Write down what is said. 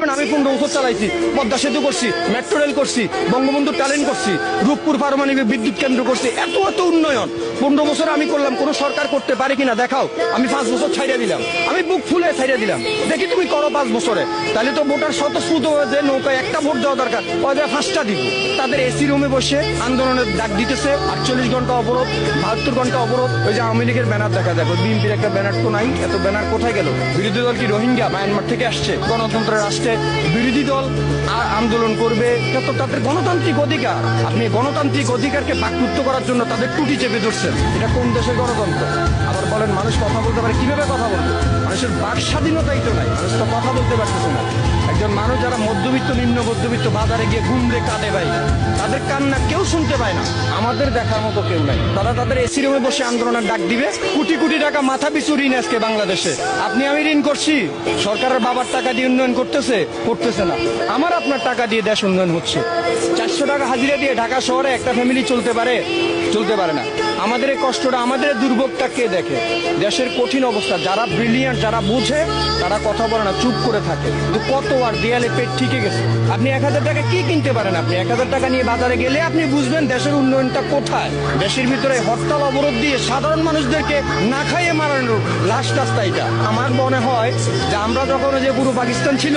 পারবেন আমি 15 বছর চালাইছি, পদ্মা সেতু করছি, মেট্রো রেল করছি, বঙ্গবন্ধু ট্যালেন্ট করছি, রূপপুর পারমাণবিক বিদ্যুৎ কেন্দ্র করছি, এত এত উন্নয়ন 15 বছর আমি করলাম। কোন সরকার করতে পারে কিনা দেখাও। আমি 5 বছর ছাইড়া দিলাম, আমি বুক ফুলে ছাইড়া দিলাম, দেখি তুমি করো 5 বছরে। তাহলে তো ভোটার স্বতঃস্ফূর্ত যে নৌকায় একটা ভোট দেওয়া দরকার, ওদের 5টা দিব। তাদের এসি রুমে বসে আন্দোলনের ডাক দিতেছে, 48 ঘন্টা অবরোধ, 72 ঘন্টা অবরোধ। ওই যে আওয়ামী লীগের ব্যানার দেখা দেখো, বিএনপির একটা ব্যানার তো নাই, এত ব্যানার কোথায় গেল? বিরোধী দল কি রোহিঙ্গা মায়ানমার থেকে আসছে? গণতন্ত্রের রাষ্ট্রে বিরোধী দল আন্দোলন করবে, এটা তো তাদের গণতান্ত্রিক অধিকার। আপনি গণতান্ত্রিক অধিকারকে বাকরুদ্ধ করার জন্য তাদের টুটি চেপে ধরছেন। এটা কোন দেশের গণতন্ত্র? আবার বলেন মানুষ কথা বলতে পারে, কিভাবে কথা বলবে? মানুষের বাক স্বাধীনতাই তো নাই, মানুষ তো কথা বলতে পারতেছে না। একজন মানুষ যারা মধ্যবিত্ত নিম্ন মধ্যবিত্ত বাজারে গিয়ে ঘুমরে কাঁদে ভাই, তাদের কান্না কেউ শুনতে পায় না, আমাদের দেখার মতো কেউ নাই। তারা তাদের এসি রুমে বসে আন্দোলনের ডাক দিবে। কোটি কোটি টাকা মাথা পিছু ঋণ আজকে বাংলাদেশে। আপনি আমি ঋণ করছি, সরকারের বাবার টাকা দিয়ে উন্নয়ন করতেছে না। আমার আপনার টাকা দিয়ে দেশ উন্নয়ন হচ্ছে। 400 টাকা হাজিরা দিয়ে ঢাকা শহরে একটা ফ্যামিলি চলতে পারে না। আমাদের এই কষ্টটা, আমাদের দুর্ভোগটা কে দেখে? দেশের কঠিন অবস্থা, যারা ব্রিলিয়ান্ট, যারা বুঝে, তারা কথা বলে না, চুপ করে থাকে। কিন্তু কত আর দেয়ালে পেট ঠিকে গেছে। আপনি 1000 টাকা কি কিনতে পারেন? আপনি 1000 টাকা নিয়ে বাজারে গেলে আপনি বুঝবেন দেশের উন্নয়নটা কোথায়। দেশের ভিতরে হরতাল অবরোধ দিয়ে সাধারণ মানুষদেরকে না খাইয়ে মারানোর লাস্ট রাস্তা এটা। আমার মনে হয় যে আমরা যখন যে পুরো পাকিস্তান ছিল,